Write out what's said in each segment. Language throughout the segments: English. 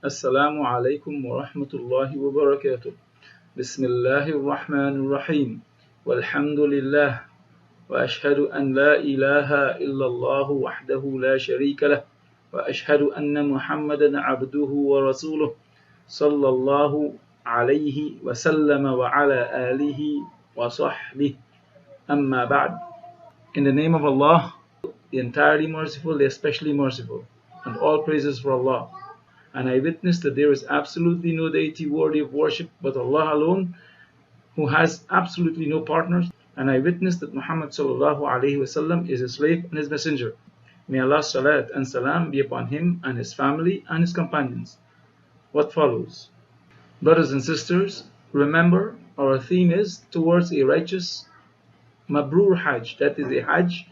Assalamu alaikum wa rahmatullahi wa barakatuh. Bismillahir Rahmanir Rahim. Walhamdulillah. Wa ashhadu an la ilaha illallah wahdahu la sharika lah. Wa ashhadu anna Muhammadan abduhu wa rasuluh. Sallallahu alayhi wa sallama wa ala alihi wa sahbihi. Amma ba'd. In the name of Allah, the entirely merciful, the especially merciful, and all praises for Allah. And I witness that there is absolutely no deity worthy of worship but Allah alone, who has absolutely no partners. And I witness that Muhammad sallallahu alaihi wasallam is his slave and his messenger. May Allah's salat and salam be upon him and his family and his companions. What follows? Brothers and sisters, remember our theme is towards a righteous Mabroor Hajj, that is a Hajj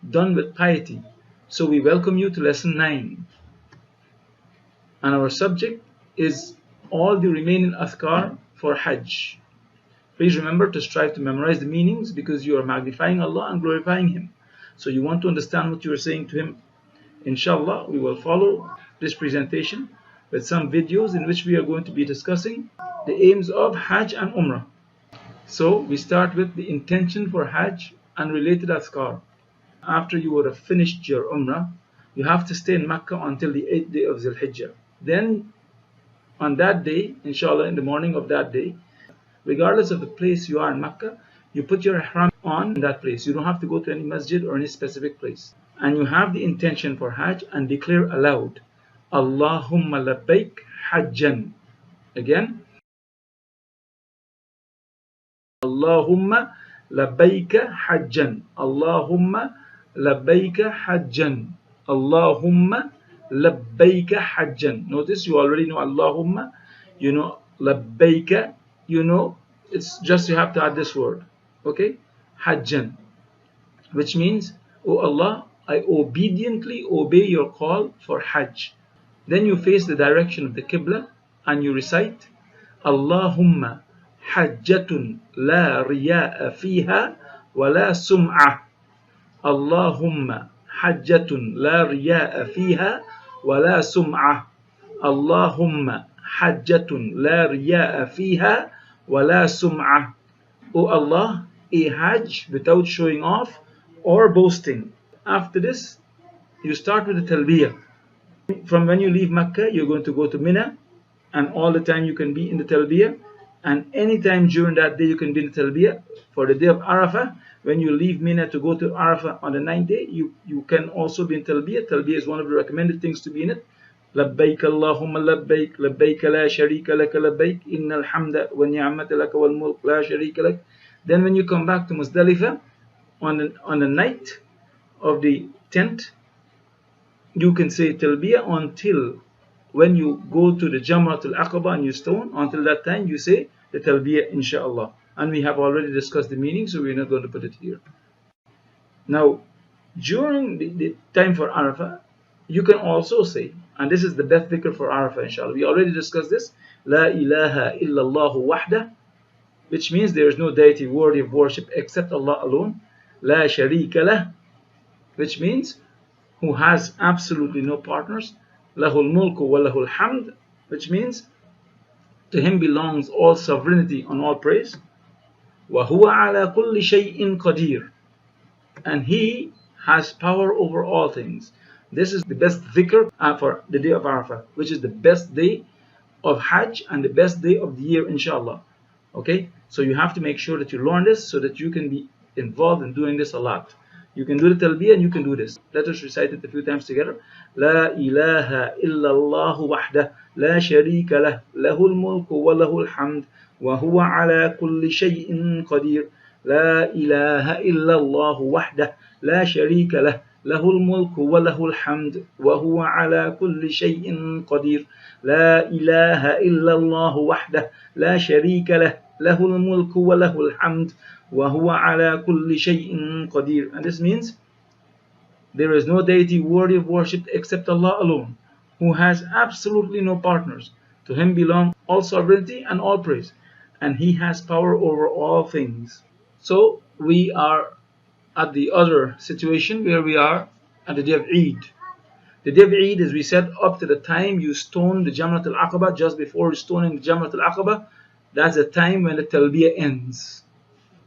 done with piety. So we welcome you to lesson 9. And our subject is all the remaining adkhaar for Hajj. Please remember to strive to memorize the meanings because you are magnifying Allah and glorifying Him. So you want to understand what you are saying to Him. Inshallah, we will follow this presentation with some videos in which we are going to be discussing the aims of Hajj and Umrah. So we start with the intention for Hajj and related adkhaar. After you would have finished your Umrah, you have to stay in Mecca until the 8th day of Dhul Hijjah. Then on that day, inshallah, in the morning of that day, regardless of the place you are in Mecca, you put your ihram on in that place. You don't have to go to any masjid or any specific place. And you have the intention for Hajj and declare aloud, Allahumma labbaik hajjan. Again, Allahumma labbaik hajjan. Allahumma labbaik hajjan. Allahumma labbaika hajjan. Notice you already know Allahumma, you know labbaika, you know it's just you have to add this word, okay? Hajjan, which means, oh Allah, I obediently obey your call for Hajj. Then you face the direction of the Qibla and you recite Allahumma hajjatun la riya'a fiha wa la sum'ah. Allahumma hajjatun la riya'a fiha ولا سمعة. اللهم حجة لا رياء فيها ولا سمعة. O Allah, a Hajj without showing off or boasting. After this, you start with the talbiyah. From when you leave Mecca, you're going to go to Mina, and all the time you can be in the talbiyah, and any time during that day you can be in the talbiyah. For the day of Arafah, when you leave Mina to go to Arafah on the 9th day, you can also be in talbiyah. Talbiyah is one of the recommended things to be in it. لبيك اللهم لبيك لبيك لا شريك لك لبيك إن الحمد والنعمة لك والملك لا شريك لك. Then when you come back to Muzdalifah on the night of the 10th, you can say talbiyah until when you go to the Jamratul Aqaba and you stone. Until that time you say the talbiyah, inshallah. And we have already discussed the meaning, so we're not going to put it here. Now, during the time for Arafah, you can also say, and this is the best dhikr for Arafah, inshallah. We already discussed this. La ilaha illallah wahdah, which means there is no deity worthy of worship except Allah alone. La sharika lah, which means who has absolutely no partners. Lahul mulku wa lahul hamd, which means to him belongs all sovereignty and all praise. Wa huwa ala kulli shay'in qadir, and he has power over all things. This is the best dhikr for the day of Arafah, which is the best day of Hajj and the best day of the year, inshallah. Okay, so you have to make sure that you learn this so that you can be involved in doing this a lot. You can do the talbiyah and you can do this. Let us recite it a few times together. La ilaha illallah wahdah la sharika lah lahul mulku wa lahul hamd wa huwa ala kulli shay'in qadir. La ilaha illallah wahdah la sharika lah lahul mulku wa lahul hamd wa huwa ala kulli shay'in qadir. La ilaha illallah wahdah la sharika lah lahul mulku wa lahul hamd wa huwa ala kulli shay'in qadir. And this means there is no deity worthy of worship except Allah alone, who has absolutely no partners. To him belong all sovereignty and all praise, and he has power over all things. So we are at the other situation where we are at the day of Eid. The day of Eid, as we said, up to the time you stone the Jamrat al-Aqaba, just before stoning the Jamrat al-Aqaba, that's the time when the talbiyah ends.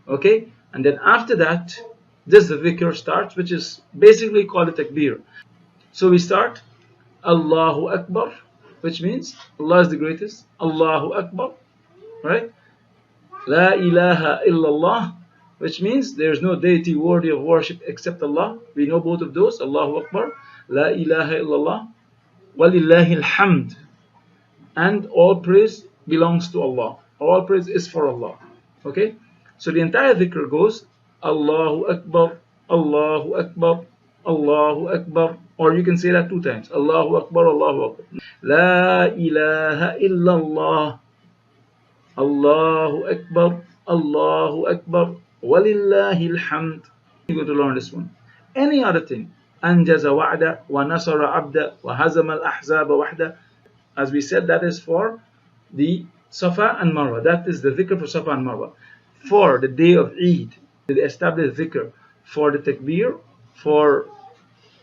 Okay? And then after that, this the dhikr starts, which is basically called a takbir. So we start Allahu Akbar, which means Allah is the greatest. Allahu Akbar, right? La ilaha illallah, which means there is no deity worthy of worship except Allah. We know both of those. Allahu Akbar, La ilaha illallah, walillahi alhamd. And all praise belongs to Allah. All praise is for Allah. Okay? So the entire dhikr goes Allahu Akbar, Allahu Akbar, Allahu Akbar. Or you can say that 2 times. Allahu Akbar, Allahu Akbar. La ilaha illallah. Allahu Akbar, Allahu Akbar, walillahi alhamd. You're going to learn this one. Any other thing. Anjaza wa'da, wa nasara abda, wa hazama al-ahzaba wahda. As we said, that is for the Safa and Marwa. That is the dhikr for Safa and Marwa. For the day of Eid, the established dhikr for the takbir, for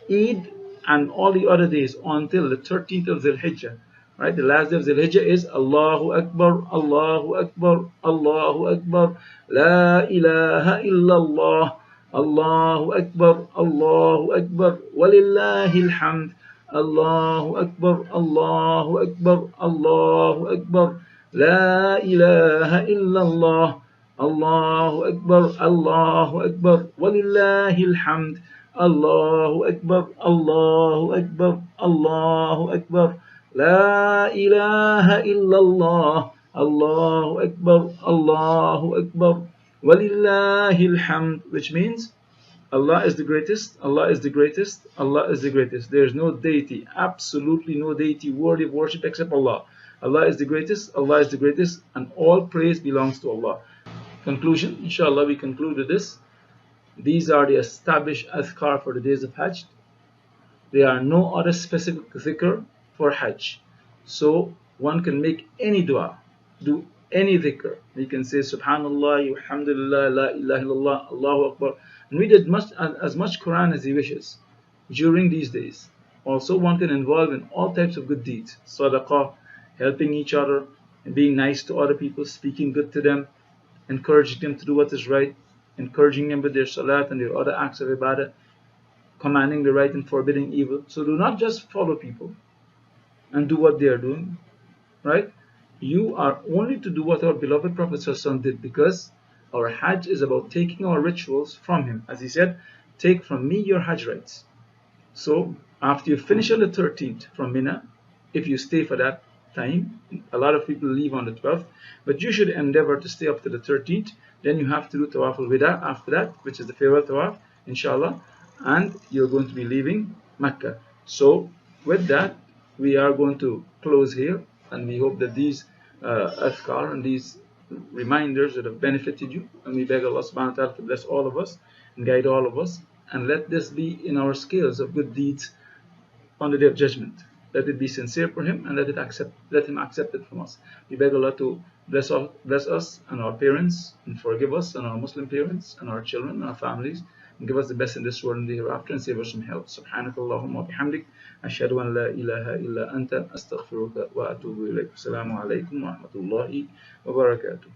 Eid and all the other days until the 13th of Dhul Hijjah. Right? The last day of Dhul Hijjah is Allahu Akbar, Allahu Akbar, Allahu Akbar, La ilaha illallah, Allahu Akbar, Allahu Akbar, walillahi alhamd, Allahu Akbar, Allahu Akbar, Allahu Akbar, La ilaha illallah, Allahu Akbar, Allahu Akbar, walillahi alhamd, Allahu Akbar, Allahu Akbar, Allahu Akbar, La ilaha illallah, Allahu Akbar, Allahu Akbar, walillahi alhamd, which means Allah is the greatest, Allah is the greatest, Allah is the greatest. There is no deity, absolutely no deity worthy of worship except Allah. Allah is the greatest, Allah is the greatest, and all praise belongs to Allah. Conclusion, inshallah, we conclude with this. These are the established adkhaar for the days of Hajj. There are no other specific dhikr for Hajj. So one can make any dua, do any dhikr. We can say Subhanallah, Alhamdulillah, La ilaha illallah, Allahu Akbar. And read as much Quran as he wishes during these days. Also, one can involve in all types of good deeds. Sadaqah, helping each other, and being nice to other people, speaking good to them, encouraging them to do what is right, encouraging them with their salat and their other acts of ibadah, commanding the right and forbidding evil. So do not just follow people and do what they are doing, right? You are only to do what our beloved Prophet ﷺ did, because our Hajj is about taking our rituals from him. As he said, take from me your Hajj rites. So after you finish on the 13th from Mina, if you stay for that time, a lot of people leave on the 12th, but you should endeavor to stay up to the 13th. Then you have to do Tawaf al-Wida after that, which is the farewell Tawaf, inshallah, and you're going to be leaving Mecca. So with that, we are going to close here, and we hope that these adhkar and these reminders that have benefited you, and we beg Allah subhanahu wa ta'ala to bless all of us and guide all of us, and let this be in our scales of good deeds on the day of judgment. Let it be sincere for him, and let him accept it from us. We beg Allah to bless us and our parents, and forgive us and our Muslim parents and our children and our families, and give us the best in this world and the hereafter, and save us from hell. Subhanakallahumma wa bihamdik, ashhadu an la ilaha illa anta, astaghfiruka wa atubu ilayk. Assalamu alaikum wa rahmatullahi wa barakatuh.